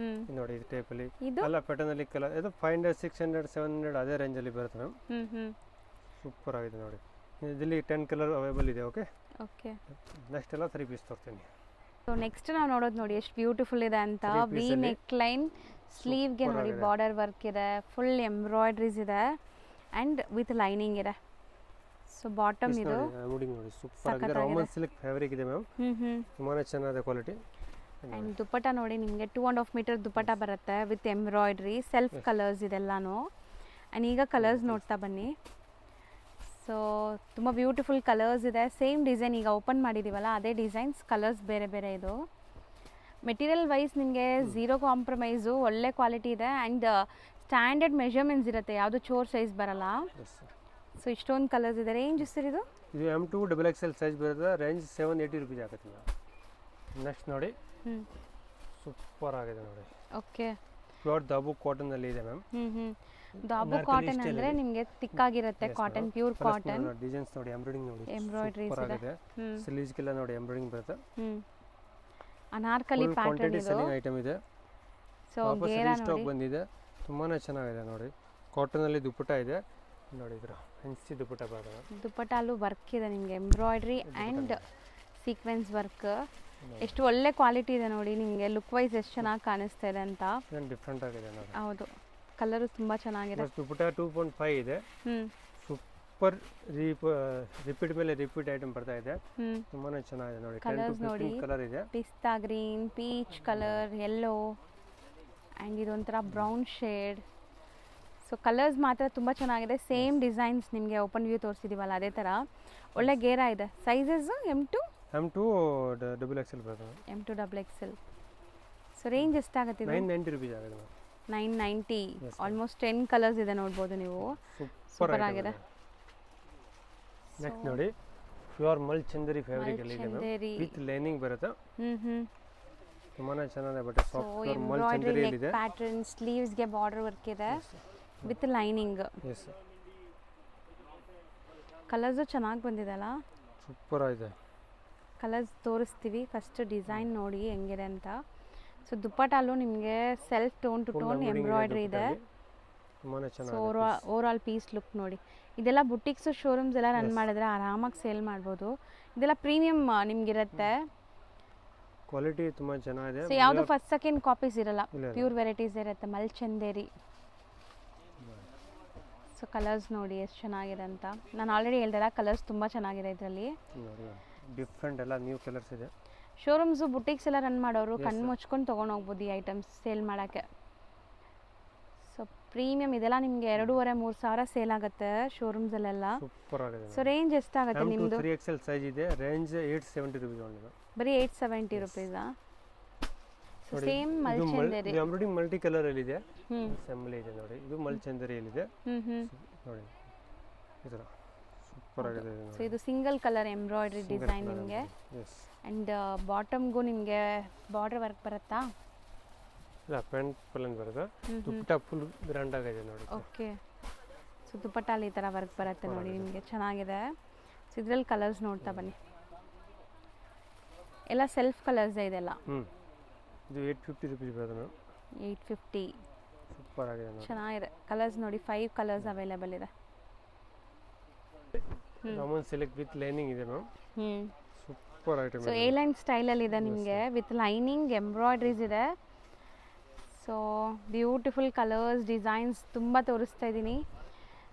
ನೋಡಿ. ಇದು ಟೈಪ್ ಅಲ್ಲಿ ಎಲ್ಲ ಪ್ಯಾಟರ್ನ್ ಅಲ್ಲಿ ಕಲರ್. ಇದು 500-600-700 ಅದೇ ರೇಂಜ್ ಅಲ್ಲಿ ಬರುತ್ತೆ ಮ್ಯಾಮ್. ಸೂಪರ್ ಆಗಿದೆ ನೋಡಿ. ಇದರಲ್ಲಿ 10 ಕಲರ್ ಅವೈಲೇಬಲ್ ಇದೆ. ಓಕೆ, ನೆಕ್ಸ್ಟ್ ಎಲ್ಲ 3 ಪೀಸ್ ತೋರ್ತೀನಿ. ಸೊ ನೆಕ್ಸ್ಟ್ ನಾವು ನೋಡೋದು ನೋಡಿ ಎಷ್ಟು ಬ್ಯೂಟಿಫುಲ್ ಇದೆ ಅಂತ. ವಿ ನೆಕ್ ಲೈನ್, ಸ್ಲೀವ್ಗೆ ನೋಡಿ ಬಾರ್ಡರ್ ವರ್ಕ್ ಇದೆ, ಫುಲ್ ಎಂಬ್ರಾಯ್ಡ್ರೀಸ್ ಇದೆ ಆ್ಯಂಡ್ ವಿತ್ ಲೈನಿಂಗ್ ಇದೆ. ಸೊ ಬಾಟಮ್ ಇದು ನೋಡಿ, ಸೂಪರ್ ಆಗಿದೆ. ರೋಮನ್ ಸಿಲ್ಕ್ ಫ್ಯಾಬ್ರಿಕ್ ಇದೆ ಮ್ಯಾಮ್, ತುಂಬಾನೇ ಚೆನ್ನಾಗಿದೆ ಕ್ವಾಲಿಟಿ. ಆ್ಯಂಡ್ ದುಪ್ಪಟ್ಟ ನೋಡಿ, ನಿಮಗೆ 2.5 ಮೀಟರ್ ದುಪ್ಪಟ್ಟ ಬರುತ್ತೆ ವಿತ್ ಎಂಬ್ರಾಯ್ಡ್ರಿ, ಸೆಲ್ಫ್ ಕಲರ್ಸ್ ಇದೆಲ್ಲಾನು. ಆ್ಯಂಡ್ ಈಗ ಕಲರ್ಸ್ ನೋಡ್ತಾ ಬನ್ನಿ. ಸೊ ತುಂಬ ಬ್ಯೂಟಿಫುಲ್ ಕಲರ್ಸ್ ಇದೆ. ಸೇಮ್ ಡಿಸೈನ್ ಈಗ ಓಪನ್ ಮಾಡಿದ್ದೀವಲ್ಲ ಅದೇ ಡಿಸೈನ್ಸ್, ಕಲರ್ಸ್ ಬೇರೆ ಬೇರೆ ಇದು. ಮೆಟೀರಿಯಲ್ ವೈಸ್ ನಿಮಗೆ ಝೀರೋ ಕಾಂಪ್ರಮೈಸು, ಒಳ್ಳೆ ಕ್ವಾಲಿಟಿ ಇದೆ ಆ್ಯಂಡ್ ಸ್ಟ್ಯಾಂಡರ್ಡ್ ಮೆಷರ್ಮೆಂಟ್ಸ್ ಇರುತ್ತೆ, ಯಾವುದು ಚೋರ್ ಸೈಜ್ ಬರಲ್ಲ. ಸೊ ಇಷ್ಟೊಂದು ಕಲರ್ಸ್ ಇದೆ. ರೇಂಜ್ ಸರ್ ಇದು M2 XXL ಸೈಜ್ ಬರುತ್ತೆ, ರೇಂಜ್ 780 ರುಪೀಸ್ ಆಗುತ್ತೆ. ನೆಕ್ಸ್ಟ್ ನೋಡಿ, ಸೂಪರ್ ಆಗಿದೆ ನೋಡಿ. ಓಕೆ, ಪ್ಯೂರ್ ದಾಬು ಕಾಟನ್ ಅಲ್ಲಿ ಇದೆ ಮ್ಯಾಮ್. ದಾಬು ಕಾಟನ್ ಅಂದ್ರೆ ನಿಮಗೆ ತಿಕ್ಕಾಗಿರುತ್ತೆ ಕಾಟನ್, ಪ್ಯೂರ್ ಕಾಟನ್. ಡಿಸೈನ್ಸ್ ನೋಡಿ, ಎಂಬ್ರಾಯ್ಡಿಂಗ್ ನೋಡಿ, ಎಂಬ್ರಾಯ್ಡರೀಸ್ ಸೂಪರ್ ಆಗಿದೆ. ಸ್ಲೀವ್ಸ್ ಗೆಲ್ಲ ನೋಡಿ ಎಂಬ್ರಾಯ್ಡಿಂಗ್ ಬರುತ್ತೆ. ಅನಾರ್ಕಲಿ ಪ್ಯಾಟರ್ನ್ ಇದು. ಸೆಲ್ಲಿಂಗ್ ಐಟಮ್ ಇದೆ. ಸೊ ಗೇರಾ ನೋಡಿ, ಸ್ಟಾಕ್ ಬಂದಿದೆ, ತುಂಬಾನೇ ಚೆನ್ನಾಗಿದೆ ನೋಡಿ. ಕಾಟನ್ ಅಲ್ಲಿ ದುಪ್ಪಟ್ಟ ಇದೆ ನೋಡಿ, ಇದರ ಹೆನ್ಸಿ ದುಪ್ಪಟ್ಟ ಬರುತ್ತೆ. ದುಪ್ಪಟ್ಟಲ್ಲೂ ವರ್ಕ್ ಇದೆ ನಿಮಗೆ, ಎಂಬ್ರಾಯ್ಡ್ರಿ ಆ್ಯಂಡ್ ಸೀಕ್ವೆನ್ಸ್ ವರ್ಕ್. ಎಷ್ಟು ಒಳ್ಳೆ ಕ್ವಾಲಿಟಿ ಇದೆ ನೋಡಿ, ನಿಮಗೆ ಲುಕ್ ವೈಸ್ ಎಷ್ಟು ಚೆನ್ನಾಗಿ ಕಾಣಿಸ್ತಾ ಇದೆ ಅಂತ. ಡಿಫ್ರೆಂಟ್ ಆಗಿದೆ ನೋಡಿ. ಹೌದು, ಕಲರು ತುಂಬ ಚೆನ್ನಾಗಿದೆ. ದುಪ್ಪಟ್ಟ 2.5 ಇದೆ. ಸೂಪರ್ ರಿಪೀಟ್ ಮೇಲೆ ರಿಪೀಟ್ ಐಟಮ್ ಬರ್ತಾ ಇದೆ, ತುಂಬಾನೇ ಚೆನ್ನಾಗಿದೆ ನೋಡಿ. ಕಲರ್ಸ್ ನೋಡಿ, ಕಲರ್ ಇದೆ, ಪಿಸ್ತಾ green, peach colour, yellow and ಇದೊಂಥರ ಬ್ರೌನ್ ಶೇಡ್. ಸೊ ಕಲರ್ಸ್ ಮಾತ್ರ ತುಂಬ ಚೆನ್ನಾಗಿದೆ. ಸೇಮ್ ಡಿಸೈನ್ಸ್ ನಿಮಗೆ ಓಪನ್ ವ್ಯೂ ತೋರಿಸಿದ್ದೀವಲ್ಲ ಅದೇ ಥರ ಒಳ್ಳೆ ಗೇರಾ ಇದೆ. ಸೈಜಸ್ M2 XXL ಬರ್ತದೆ. M2 XXL. ಸೊ ರೇಂಜ್ ಎಷ್ಟಾಗುತ್ತೆ ಇದು? 990 ರುಪೀಸ್ ಆಗುತ್ತೆ. 990. ಆಲ್ಮೋಸ್ಟ್ 10 ಕಲರ್ಸ್ ಇದೆ ನೋಡ್ಬೋದು ನೀವು. ಸೂಪರ್ ಆಗಿದೆ. ನೆಕ್ಸ್ಟ್ ನೋಡಿ, ಪ್ಯೂರ್ ಮಲ್ಚಂದರಿ ಫ್ಯಾಬ್ರಿಕ್ ಅಲ್ಲಿ ಇದೆ, ವಿತ್ ಲೈನಿಂಗ್ ಬರುತ್ತೆ. ತುಂಬಾನೇ ಚೆನ್ನಾಗಿದೆ ಬಟ್ಟೆ, ಸಾಫ್ಟ್ ಪ್ಯೂರ್ ಮಲ್ಚಂದರಿ ಅಲ್ಲಿ ಇದೆ. ಪ್ಯಾಟರ್ನ್, ಸ್ಲೀವ್ಸ್ ಗೆ ಬಾರ್ಡರ್ ವರ್ಕ್ ಇದೆ ವಿತ್ ಲೈನಿಂಗ್. ಎಸ್, ಕಲರ್ಸ್ ಚೆನ್ನಾಗಿ ಬಂದಿದೆ ಅಲ್ಲ, ಸೂಪರ್ ಆಗಿದೆ. ಕಲರ್ಸ್ ತೋರಿಸ್ತೀವಿ, ಫಸ್ಟ್ ಡಿಸೈನ್ ನೋಡಿ ಹೆಂಗಿದೆ ಅಂತ. ಸೊ ದುಪ್ಪಟ್ಟಲ್ಲೂ ನಿಮಗೆ self tone to tone embroidery ಇದೆ. So over all piece look ನೋಡಿ. ಇದೆಲ್ಲ ಬುಟಿಕ್ಸ್ ಶೋರೂಮ್ಸ್ ಎಲ್ಲ ರನ್ ಮಾಡಿದ್ರೆ ಆರಾಮಾಗಿ ಸೇಲ್ ಮಾಡ್ಬೋದು. ಇದೆಲ್ಲ ಪ್ರೀಮಿಯಂ ನಿಮ್ಗಿರುತ್ತೆ, ಕ್ವಾಲಿಟಿ ತುಂಬಾ ಚೆನ್ನಾಗಿದೆ. ಸೊ ಯಾವುದು ಫಸ್ಟ್ ಸೆಕೆಂಡ್ ಕಾಪೀಸ್ ಇರಲ್ಲ, ಪ್ಯೂರ್ ವೆರೈಟೀಸ್ ಇರುತ್ತೆ. ಮಲ್ಚಂದೇರಿ. ಸೊ ಕಲರ್ಸ್ ನೋಡಿ ಎಷ್ಟು ಚೆನ್ನಾಗಿದೆ ಅಂತ. ನಾನು ಆಲ್ರೆಡಿ ಹೇಳ್ದಲ್ಲ, ಕಲರ್ಸ್ ತುಂಬ ಚೆನ್ನಾಗಿದೆ ಇದರಲ್ಲಿ. ಡಿಫ್ರೆಂಟ್ ಎಲ್ಲ ನ್ಯೂ ಕಲರ್ಸ್ ಇದೆ. ಶೋರೂಮ್ಸು ಬುಟಿಕ್ಸ್ ಎಲ್ಲ ರನ್ ಮಾಡೋರು ಕಣ್ಣು ಮುಚ್ಕೊಂಡು ತೊಗೊಂಡು ಹೋಗ್ಬೋದು ಈ ಐಟಮ್ಸ್ ಸೇಲ್ ಮಾಡೋಕ್ಕೆ. ಸೊ ಪ್ರೀಮಿಯಂ ಇದೆಲ್ಲ ನಿಮಗೆ 2,500-3 ಸಾವಿರ ಸೇಲ್ ಆಗುತ್ತೆ ಶೋರೂಮ್ಸಲ್ಲೆಲ್ಲ. ಸೂಪರ್ ಆಗಿದೆ. ಸೊ ರೇಂಜ್ ಎಷ್ಟಾಗುತ್ತೆ ನಿಮ್ಮದು? 3XL ಸೈಜ್ ಇದೆ, ರೇಂಜ್ 870 ರುಪೀಸ್ ಓನ್ಲಿ. ಬರೀ 870 ರುಪೀಸಾ? ಸೇಮ್ ಮಲ್ಚಂದೇರಿ. ಇದು ಎಂಬ್ರಾಯ್ಡಿಂಗ್ ಮಲ್ಟಿ ಕಲರ್ ಅಲ್ಲಿ ಇದೆ, ಅಸೆಂಬ್ಲಿ ಇದೆ ನೋಡಿ. ಇದು ಮಲ್ಚಂದೇರಿ ಅಲ್ಲಿ ಇದೆ ನೋಡಿ, ಇದರ ಸೂಪರ್ ಆಗಿದೆ. ಸೊ ಇದು ಸಿಂಗಲ್ ಕಲರ್ ಎಂಬ್ರಾಯ್ಡ್ರಿ ಡಿಸೈನ್ ನಿಮಗೆ. ಅಂಡ್ ಬಾಟಮ್ಗೂ ನಿಮಗೆ ಬಾರ್ಡರ್ ವರ್ಕ್ ಬರುತ್ತಾ? ಇಲ್ಲ, ಪ್ಯಾಂಟ್ ಪ್ಲನ್ ಬರುತ್ತೆ. ದುಪ್ಪಟ್ಟ ಫುಲ್ ಗ್ರ್ಯಾಂಡ್ ಆಗಿದೆ ನೋಡಿ. ಓಕೆ, ಸೊ ದುಪ್ಪಟ್ಟಲ್ಲಿ ಈ ಥರ ವರ್ಕ್ ಬರುತ್ತೆ ನೋಡಿ ನಿಮಗೆ, ಚೆನ್ನಾಗಿದೆ. ಸೊ ಇದರಲ್ಲಿ ಕಲರ್ಸ್ ನೋಡ್ತಾ ಬನ್ನಿ, ಎಲ್ಲ ಸೆಲ್ಫ್ ಕಲರ್ಸ್ ಇದೆಲ್ಲ. ಇದು 850 ರುಪೀಸ್ ಬರುತ್ತೆ ಮ್ಯಾಮ್. 850. ಸೂಪರ್ ಆಗಿದೆ ನೋಡಿ, ಚೆನ್ನಾಗಿದೆ. ಕಲರ್ಸ್ ನೋಡಿ, 5 ಕಲರ್ಸ್ ಅವೈಲೇಬಲ್ ಇದೆ. ರಾಮನ್ ಸಿಲ್ಕ್ ವಿತ್ ಲೈನಿಂಗ್ ಇದೆ ma'am. Super item. So A line ಸ್ಟೈಲಲ್ಲಿ ಇದೆ ನಿಮಗೆ, ವಿತ್ ಲೈನಿಂಗ್ ಎಂಬ್ರಾಯ್ಡ್ರೀಸ್ ಇದೆ. ಸೊ ಬ್ಯೂಟಿಫುಲ್ ಕಲರ್ಸ್, ಡಿಸೈನ್ಸ್ ತುಂಬ ತೋರಿಸ್ತಾ ಇದ್ದೀನಿ.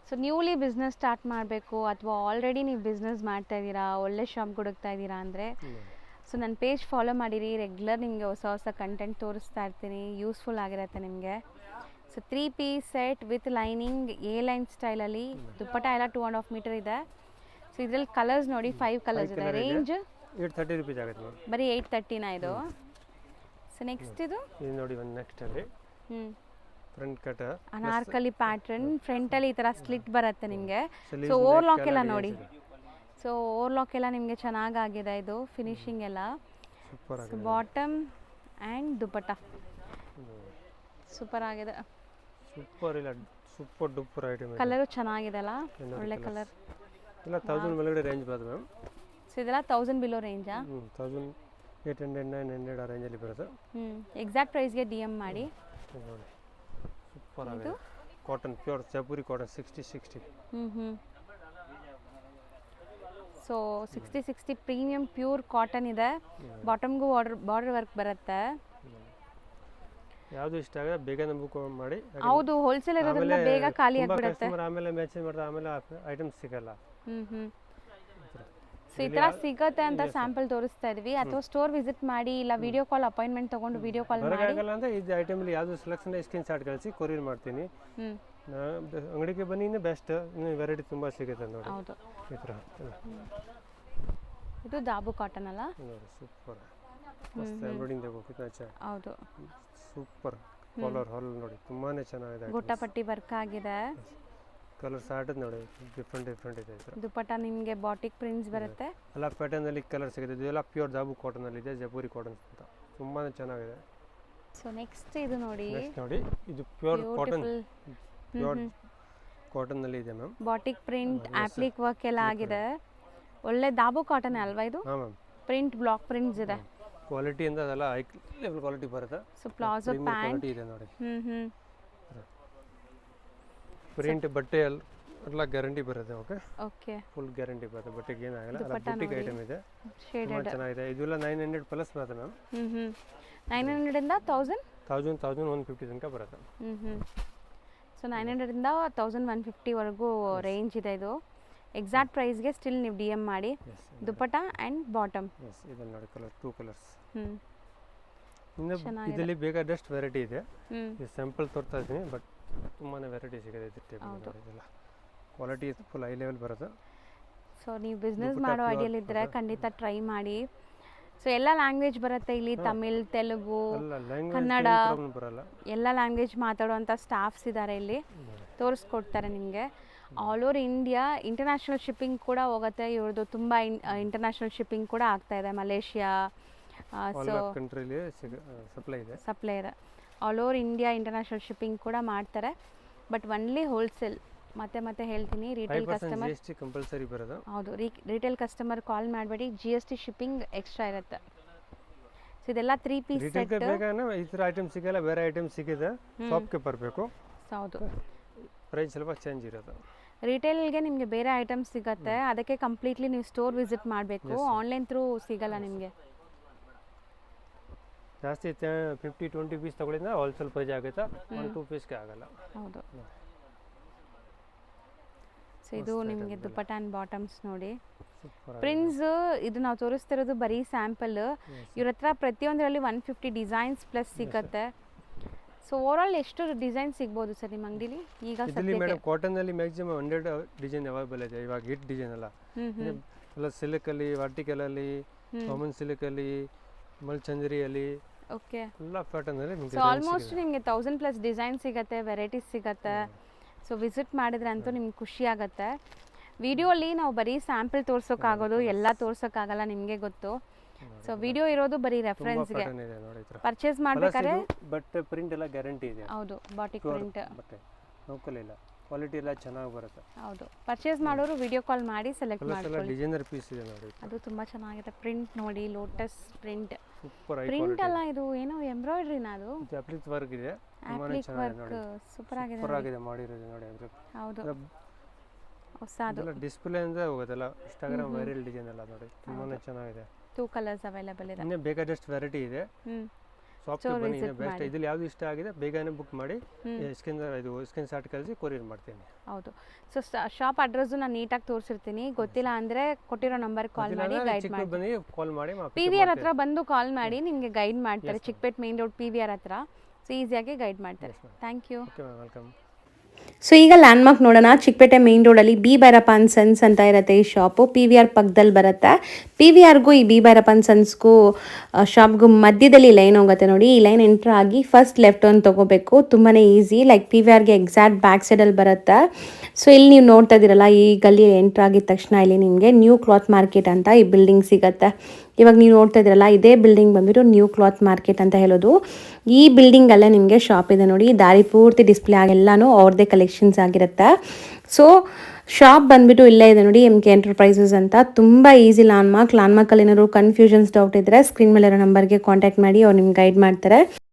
ಸೊ ನ್ಯೂಲಿ ಬಿಸ್ನೆಸ್ ಸ್ಟಾರ್ಟ್ ಮಾಡಬೇಕು ಅಥವಾ ಆಲ್ರೆಡಿ ನೀವು ಬಿಸ್ನೆಸ್ ಮಾಡ್ತಾ ಇದ್ದೀರಾ, ಒಳ್ಳೆ ಶಾಪ್ ಹುಡುಕ್ತಾ ಇದ್ದೀರಾ ಅಂದರೆ ಸೊ ನನ್ನ ಪೇಜ್ ಫಾಲೋ ಮಾಡಿರಿ. ರೆಗ್ಯುಲರ್ ನಿಮಗೆ ಹೊಸ ಹೊಸ ಕಂಟೆಂಟ್ ತೋರಿಸ್ತಾ ಇರ್ತೀನಿ, ಯೂಸ್ಫುಲ್ ಆಗಿರುತ್ತೆ ನಿಮಗೆ. So 3 piece set with lining, A line ಸ್ಟೈಲಲ್ಲಿ. ದುಪ್ಪಟ್ಟ ಎಲ್ಲ 2.5 ಮೀಟರ್ ಇದೆ. ಸೊ ಇದರಲ್ಲಿ ಕಲರ್ಸ್ ನೋಡಿ, 5 ಕಲರ್ಸ್ ಇದೆ. ರೇಂಜ್ 830 ರುಪೀಸ್ ಆಗುತ್ತೆ. ಬರೀ 830 ಇದು. ಸೊ ನೆಕ್ಸ್ಟ್ ಇದು ನೋಡಿ, ಒಂದು ನೆಕ್ಸ್ಟ್ ಅಲ್ಲಿ ಫ್ರಂಟ್ ಕಟ್ ಅನಾರ್ಕಲಿ ಪ್ಯಾಟರ್ನ್, ಫ್ರಂಟಲ್ಲಿ ಈ ಥರ ಸ್ಲಿಟ್ ಬರುತ್ತೆ ನಿಮಗೆ. ಸೊ ಓವರ್ಲಾಕ್ ಎಲ್ಲ ನೋಡಿ, ಸೊ ಓವರ್ಲಾಕ್ ಎಲ್ಲ ನಿಮಗೆ ಚೆನ್ನಾಗಾಗಿದೆ ಇದು ಫಿನಿಶಿಂಗ್ ಎಲ್ಲ. So bottom and dupatta super ಆಗಿದೆ. Super duper item. ಕಲರು ಚೆನ್ನಾಗಿದೆ ಅಲ್ಲ, ಒಳ್ಳೆ ಕಲರ್. ಇಲ್ಲ 1000 ಮೇಲ್ಗಡೆ ರೇಂಜ್ ಬರುತ್ತೆ ಮ್ಯಾಮ್. ಸೊ ಇದೆಲ್ಲ 1000 ಬಿಲೋ ರೇಂಜಾ? 1800-900 ಆ ರೇಂಜಲ್ಲಿ ಬರುತ್ತೆ. ಎಕ್ಸಾಕ್ಟ್ ಪ್ರೈಸ್ಗೆ DM ಮಾಡಿ. ನೋಡಿ, ಸೂಪರ್ ಆಗಿದೆ. Cotton, pure Jaipuri cotton 60-60. So 60-60 premium pure cotton ಇದೆ. ಬಾಟಮ್ಗೂ ಬಾರ್ಡರ್ ವರ್ಕ್ ಬರುತ್ತೆ. ಯಾವುದು ಇಷ್ಟ ಆಗಿದೆ ಬೇಗ ನಮಗೆ ಕಾಲ್ ಮಾಡಿ. ಹೌದು, ಹೋಲ್ಸೇಲ್ ಇರೋದ್ರಿಂದ ಬೇಗ ಖಾಲಿ ಆಗಿಬಿಡುತ್ತೆ. ಆಮೇಲೆ ಮ್ಯಾಚ್ ಮಾಡಿದ್ರೆ ಆಮೇಲೆ ಐಟಮ್ಸ್ ಸಿಗಲ್ಲ. ಸೊ ಈ ಥರ ಸಿಗುತ್ತೆ ಅಂತ ಸ್ಯಾಂಪಲ್ ತೋರಿಸ್ತಾ ಇದ್ವಿ. ಅಥವಾ ಸ್ಟೋರ್ ವಿಸಿಟ್ ಮಾಡಿ, ಇಲ್ಲ ವಿಡಿಯೋ ಕಾಲ್ ಅಪಾಯಿಂಟ್ಮೆಂಟ್ ತಗೊಂಡು ವಿಡಿಯೋ ಕಾಲ್ ಮಾಡಿ. ಆಗಲ್ಲ ಅಂದ್ರೆ ಇದು ಐಟಮ್ ಅಲ್ಲಿ ಯಾವುದು ಸೆಲೆಕ್ಷನ್ ಸ್ಕ್ರೀನ್ ಶಾಟ್ ಕಳಿಸಿ ಕೊರಿಯರ್ ಮಾಡ್ತೀನಿ. ಅಂಗಡಿಗೆ ಬನ್ನಿ, ಇನ್ನು ಬೆಸ್ಟ್, ಇನ್ನು ವೆರೈಟಿ ತುಂಬಾ ಸಿಗುತ್ತೆ ನೋಡಿ. ಹೌದು, ಈ ಥರ ಇದು ದಾಬು ಕಾಟನ್ ಅಲ್ಲ? ನೋಡಿ, ಸೂಪರ್. ಮಸ್ತ್ ಎಂಬ್ರಾಯ್ಡಿಂಗ್ देखो कितना अच्छा है ಹೌದು ಸೂಪರ್ ಕಲರ್ ಹಾಲ್ ನೋಡಿ ತುಂಬಾನೇ ಚೆನ್ನಾಗಿದೆ ಗೋಟಾಪಟ್ಟಿ ವರ್ಕ್ ಆಗಿದೆ ಕಲರ್ ಸ್ಟಾರ್ಟ್ ನೋಡಿ ಡಿಫ್ರೆಂಟ್ ಇದೆ ಇದ್ರ ದುಪಟ್ಟ ನಿಮಗೆ ಬಾಟಿಕ್ ಪ್ರಿಂಟ್ಸ್ ಬರುತ್ತೆ ಎಲ್ಲ ಪ್ಯಾಟರ್ನ್ ಅಲ್ಲಿ ಕಲರ್ ಸಿಗುತ್ತೆ ಇದೆಲ್ಲ ಪ್ಯೂರ್ ಜಾಬು ಕಾಟನ್ ಅಲ್ಲಿ ಇದೆ ಜೈಪುರಿ ಕಾಟನ್ ಅಂತ ತುಂಬಾನೇ ಚೆನ್ನಾಗಿದೆ ಸೊ ನೆಕ್ಸ್ಟ್ ಇದು ನೋಡಿ ನೆಕ್ಸ್ಟ್ ನೋಡಿ ಇದು ಪ್ಯೂರ್ ಕಾಟನ್ ಪ್ಯೂರ್ ಕಾಟನ್ ಅಲ್ಲಿ ಇದೆ ma'am batik print appliqué work ಎಲ್ಲ ಆಗಿದೆ ಒಳ್ಳೆ ದಾಬು ಕಾಟನ್ ಅಲ್ವಾ ಇದು ಹಾ ಮ್ಯಾಮ್ ಪ್ರಿಂಟ್ ಬ್ಲಾಕ್ ಪ್ರಿಂಟ್ಸ್ ಇದೆ ಕ್ವಾಲಿಟಿ ಅಂತ ಅದೆಲ್ಲ ಹೈ ಲೆವೆಲ್ ಕ್ವಾಲಿಟಿ ಬರುತ್ತೆ ಸೊ ಪ್ಲಾಜೋ ಪ್ಯಾಂಟ್ ಕ್ವಾಲಿಟಿ ಇದೆ ನೋಡಿ ಪ್ರಿಂಟ್ ಬಟ್ಟೆ ಎಲ್ಲ ಗ್ಯಾರಂಟಿ ಬರುತ್ತೆ ಓಕೆ ಫುಲ್ ಗ್ಯಾರಂಟಿ ಬರುತ್ತೆ ಬಟ್ಟೆಗೆ ಏನಾಗಲ್ಲ ಅಲ್ಲ ಬುಟಿಕ್ ಐಟಮ್ ಇದೆ ತುಂಬಾ ಚೆನ್ನಾಗಿದೆ ಇದೆಲ್ಲ 900 ಪ್ಲಸ್ ಬರುತ್ತೆ ಮ್ಯಾಮ್ 900 ಇಂದ 1150 ತನಕ ಬರುತ್ತೆ ಸೊ 900 ಇಂದ 1150 ವರೆಗೂ ರೇಂಜ್ ಇದೆ ಇದು ಎಕ್ಸಾಕ್ಟ್ ಪ್ರೈಸ್ಗೆ ಸ್ಟಿಲ್ ನೀವು ಡಿ ಎಮ್ ಮಾಡಿ ದುಪಟ್ಟ ಆ್ಯಂಡ್ ಬಾಟಮ್ ಇದನ್ನು ನೋಡಿ ಕಲರ್ 2 ಕಲರ್ಸ್ ಇದರಲ್ಲಿ ಬೇಕಾದಷ್ಟು ವೆರೈಟಿ ಇದೆ ಇದು ಸ್ಯಾಂಪಲ್ ತೋರ್ತಾ ಇದ್ದೀನಿ ಬಟ್ ತುಂಬಾ ವೆರೈಟಿ ಸಿಗುತ್ತೆ ಇದೆಲ್ಲ ಕ್ವಾಲಿಟಿ ಫುಲ್ ಹೈ ಲೆವೆಲ್ ಬರುತ್ತೆ ಸೊ ನೀವು ಬಿಸ್ನೆಸ್ ಮಾಡೋ ಐಡಿಯಲ್ಲಿ ಇದ್ದರೆ ಖಂಡಿತ ಟ್ರೈ ಮಾಡಿ ಸೊ ಎಲ್ಲ ಲ್ಯಾಂಗ್ವೇಜ್ ಬರುತ್ತೆ ಇಲ್ಲಿ ತಮಿಳ್ ತೆಲುಗು ಕನ್ನಡ ಎಲ್ಲ ಲ್ಯಾಂಗ್ವೇಜ್ ಮಾತಾಡುವಂಥ ಸ್ಟಾಫ್ಸ್ ಇದ್ದಾರೆ ಇಲ್ಲಿ ತೋರಿಸ್ಕೊಡ್ತಾರೆ ನಿಮಗೆ all over India international shipping ಕೂಡ ಹೋಗುತ್ತೆ ಇವ್ರದ್ದು ತುಂಬ ಇಂಟರ್ನ್ಯಾಷನಲ್ ಶಿಪ್ಪಿಂಗ್ ಕೂಡ ಆಗ್ತಾ ಇದೆ ಮಲೇಷಿಯಾ ಸೊ ಸಪ್ಲೈ ಇದೆ all over India international shipping ಕೂಡ ಮಾಡ್ತಾರೆ ಬಟ್ ಒನ್ಲಿ ಹೋಲ್ಸೇಲ್ ಮತ್ತೆ ಹೇಳ್ತೀನಿ ರಿಟೇಲ್ ಕಸ್ಟಮರ್ ಕಂಪಲ್ಸರಿ ಬರೋದು ಹೌದು ರಿಟೇಲ್ ಕಸ್ಟಮರ್ ಕಾಲ್ ಮಾಡಬೇಡಿ GST ಶಿಪ್ಪಿಂಗ್ ಎಕ್ಸ್ಟ್ರಾ ಇರುತ್ತೆ ಸೊ ಇದೆಲ್ಲ 3 ಪೀಸ್ ಸೆಟ್ ಈ ಥರ ಐಟಮ್ ಸಿಗಲ್ಲ ಬೇರೆ ಐಟಮ್ ಸಿಗಿದೆ ಶಾಪ್ಗೆ ಬರಬೇಕು ಹೌದು ಪ್ರೈಸ್ ಸ್ವಲ್ಪ ಚೇಂಜ್ ಇರುತ್ತೆ ರಿಟೇಲ್ಗೆ ನಿಮಗೆ ಬೇರೆ ಐಟಮ್ಸ್ ಸಿಗುತ್ತೆ ಅದಕ್ಕೆ ಕಂಪ್ಲೀಟ್ಲಿ ನೀವು ಸ್ಟೋರ್ ವಿಸಿಟ್ ಮಾಡಬೇಕು ಆನ್ಲೈನ್ ಥ್ರೂ ಸಿಗಲ್ಲ ನಿಮಗೆ ಜಾಸ್ತಿ 50-20 ಪೀಸ್ ತಗೊಳ್ಳಿದ್ರೆ ಹೋಲ್ಸೇಲ್ ಪ್ರೈಸ್ ಆಗುತ್ತೆ 1-2 ಪೀಸ್ಗೆ ಆಗಲ್ಲ ಹೌದು ಸೊ ಇದು ನಿಮಗೆ ದುಪಟ್ಟ ಆ್ಯಂಡ್ ಬಾಟಮ್ಸ್ ನೋಡಿ ಪ್ರಿಂಟ್ಸ್ ಇದು ನಾವು ತೋರಿಸ್ತಿರೋದು ಬರೀ ಸ್ಯಾಂಪಲ್ ಇವ್ರ ಹತ್ರ ಪ್ರತಿಯೊಂದರಲ್ಲಿ 150 ಡಿಸೈನ್ಸ್ ಪ್ಲಸ್ ಸಿಗುತ್ತೆ ಸೊ ಓವರಾಲ್ ಎಷ್ಟು ಡಿಸೈನ್ ಸಿಗ್ಬೋದು ಸರ್ ನಿಮ್ಮ ಅಂಗಡಿಲಿ ಈಗ ಇದರಲ್ಲಿ ಮೇಡಮ್ ಕಾಟನ್ ಅಲ್ಲಿ ಮ್ಯಾಕ್ಸಿಮಮ್ 100 ಡಿಸೈನ್ ಅವೈಲೇಬಲ್ ಇದೆ ಇವಾಗ ಹಿಟ್ ಡಿಸೈನ್ ಎಲ್ಲ ಸಿಲ್ಕ್ ಅಲ್ಲಿ ವರ್ಟಿಕಲ್ ಅಲ್ಲಿ ಕಾಮನ್ ಸಿಲ್ಕ್ ಅಲ್ಲಿ ಮಲ್ಚಂದರಿ ಅಲ್ಲಿ ಓಕೆ ಎಲ್ಲ ಪ್ಯಾಟರ್ನ್ ಅಲ್ಲಿ ಸೊ ಆಲ್ಮೋಸ್ಟ್ ನಿಮಗೆ 1000 ಪ್ಲಸ್ ಡಿಸೈನ್ ಸಿಗುತ್ತೆ ವೆರೈಟೀಸ್ ಸಿಗುತ್ತೆ ಸೊ ವಿಸಿಟ್ ಮಾಡಿದ್ರೆ ಅಂತೂ ನಿಮ್ಗೆ ಖುಷಿ ಆಗುತ್ತೆ ವಿಡಿಯೋಲಿ ನಾವು ಬರೀ ಸ್ಯಾಂಪಲ್ ತೋರ್ಸೋಕ್ಕಾಗೋದು ಎಲ್ಲ ತೋರ್ಸೋಕ್ಕಾಗಲ್ಲ ನಿಮಗೆ ಗೊತ್ತು ಸೊ ವಿಡಿಯೋ ಇರೋದು ಬರೀ ರೆಫರೆನ್ಸ್ಗೆ ಪರ್ಚೇಸ್ ಮಾಡಬೇಕಾದ್ರೆ ಬಟ್ ಪ್ರಿಂಟ್ ಎಲ್ಲ ಗ್ಯಾರಂಟಿ ಇದೆ ಹೌದು ಬಾಟಿಕ್ ಪ್ರಿಂಟ್ ಬಟ್ಟೆ ಲೋಕಲ್ ಇಲ್ಲ ಕ್ವಾಲಿಟಿ ಎಲ್ಲ ಚೆನ್ನಾಗಿ ಬರುತ್ತೆ ಹೌದು ಪರ್ಚೇಸ್ ಮಾಡೋರು ವಿಡಿಯೋ ಕಾಲ್ ಮಾಡಿ ಸೆಲೆಕ್ಟ್ ಮಾಡ್ಕೊಳ್ಳಿ ಡಿಸೈನರ್ ಪೀಸ್ ಇದೆ ನೋಡಿ ಅದು ತುಂಬಾ ಚೆನ್ನಾಗಿದೆ ಪ್ರಿಂಟ್ ನೋಡಿ ಲೋಟಸ್ ಪ್ರಿಂಟ್ ಸೂಪರ್ ಪ್ರಿಂಟ್ ಅಲ್ಲ ಇದು ಏನೋ ಎಂಬ್ರಾಯ್ಡರಿನಾ ಅದು ಅಪ್ಲಿಕ್ ವರ್ಕ್ ಇದೆ ಅಪ್ಲಿಕ್ ವರ್ಕ್ ಸೂಪರ್ ಆಗಿದೆ ಸೂಪರ್ ಆಗಿದೆ ಮಾಡಿರೋದು ನೋಡಿ ಅಂದ್ರೆ ಹೌದು ಹೊಸದು ಎಲ್ಲ ಡಿಸ್ಪ್ಲೇ ಇಂದ ಹೋಗೋದಲ್ಲ ಇನ್ಸ್ಟಾಗ್ರಾಮ್ ವೈರಲ್ ಡಿಸೈನ್ ಎಲ್ಲ ನೋಡಿ ತುಂಬಾನೇ ಚೆನ್ನಾಗಿದೆ 2 ಕಲರ್ಸ್ ಅವೈಲೇಬಲ್ ಇದೆ ಇನ್ನೇ ಬೇಕಾದಷ್ಟು ವೆರೈಟಿ ಇದೆ ಶಾಪ್ಗೆ ಬನ್ನಿ ಬೆಸ್ಟ್ ಇದ್ರಲ್ಲಿ ಯಾವ್ದು ಇಷ್ಟ ಆಗಿದೆ ಬೇಗನೆ ಬುಕ್ ಮಾಡಿ ಸ್ಕ್ರೀನ್ ಶಾಟ್ ಕಳಿಸಿ ಕೊರಿಯರ್ ಮಾಡ್ತೀನಿ ಹೌದು ಸೊ ಶಾಪ್ ಅಡ್ರೆಸ್ ನಾನು ನೀಟಾಗಿ ತೋರಿಸಿರ್ತೀನಿ ಗೊತ್ತಿಲ್ಲ ಅಂದ್ರೆ ಕೊಟ್ಟಿರೋ ನಂಬರ್ ಕಾಲ್ ಮಾಡಿ ಗೈಡ್ ಮಾಡಿ ಬನ್ನಿ ಕಾಲ್ ಮಾಡಿ PVR ಹತ್ರ ಬಂದು ಕಾಲ್ ಮಾಡಿ ನಿಮಗೆ ಗೈಡ್ ಮಾಡ್ತಾರೆ ಚಿಕ್ಕಪೇಟ್ ಮೇನ್ ರೋಡ್ PVR ಹತ್ರ ಸೊ ಈಸಿಯಾಗಿ ಗೈಡ್ ಮಾಡ್ತಾರೆ thank you okay welcome so ಈಗ ಲ್ಯಾಂಡ್ಮಾರ್ಕ್ ನೋಡೋಣ ಚಿಕ್ಕಪೇಟೆ ಮೇನ್ ರೋಡಲ್ಲಿ ಬಿ ಭೈರಪ್ಪ ಅಂಡ್ ಸನ್ಸ್ ಅಂತ ಇರುತ್ತೆ ಈ ಶಾಪು PVR ಪಕ್ಕದಲ್ಲಿ ಬರುತ್ತೆ PVRಗೂ ಈ ಬಿ ಭೈರಪ್ಪ ಅಂಡ್ ಸನ್ಸ್ಗೂ ಶಾಪ್ಗೂ ಮಧ್ಯದಲ್ಲಿ ಲೈನ್ ಹೋಗುತ್ತೆ ನೋಡಿ ಈ ಲೈನ್ ಎಂಟ್ರ್ ಆಗಿ ಫಸ್ಟ್ ಲೆಫ್ಟ್ ಒಂದು ತೊಗೋಬೇಕು ತುಂಬಾ ಈಸಿ ಲೈಕ್ PVRಗೆ ಎಕ್ಸಾಕ್ಟ್ ಬ್ಯಾಕ್ ಸೈಡಲ್ಲಿ ಬರುತ್ತೆ ಸೊ ಇಲ್ಲಿ ನೀವು ನೋಡ್ತಾ ಇದ್ದೀರಲ್ಲ ಈ ಗಲ್ಲಿ ಎಂಟ್ರ್ ಆಗಿದ ತಕ್ಷಣ ಇಲ್ಲಿ ನಿಮಗೆ ನ್ಯೂ ಕ್ಲಾತ್ ಮಾರ್ಕೆಟ್ ಅಂತ ಈ ಬಿಲ್ಡಿಂಗ್ ಸಿಗುತ್ತೆ ಇವಾಗ ನೀವು ನೋಡ್ತಾ ಇದ್ದೀರಲ್ಲ ಇದೇ ಬಿಲ್ಡಿಂಗ್ ಬಂದ್ಬಿಟ್ಟು ನ್ಯೂ ಕ್ಲಾತ್ ಮಾರ್ಕೆಟ್ ಅಂತ ಹೇಳೋದು ಈ ಬಿಲ್ಡಿಂಗಲ್ಲೇ ನಿಮಗೆ ಶಾಪ್ ಇದೆ ನೋಡಿ ದಾರಿ ಪೂರ್ತಿ ಡಿಸ್ಪ್ಲೇ ಆಗೆಲ್ಲನೂ ಅವ್ರದ್ದೇ ಕಲೆಕ್ಷನ್ಸ್ ಆಗಿರುತ್ತೆ ಸೊ ಶಾಪ್ ಬಂದ್ಬಿಟ್ಟು ಇಲ್ಲೇ ಇದೆ ನೋಡಿ MK ಎಂಟರ್ಪ್ರೈಸಸ್ ಅಂತ ತುಂಬ ಈಸಿ ಲ್ಯಾಂಡ್ಮಾರ್ಕಲ್ಲಿ ಏನಾದ್ರು ಕನ್ಫ್ಯೂಷನ್ಸ್ ಡೌಟ್ ಇದ್ದರೆ ಸ್ಕ್ರೀನ್ ಮೇಲೆ ಇರೋ ನಂಬರ್ಗೆ ಕಾಂಟ್ಯಾಕ್ಟ್ ಮಾಡಿ ಅವ್ರು ನಿಮ್ಗೆ ಗೈಡ್ ಮಾಡ್ತಾರೆ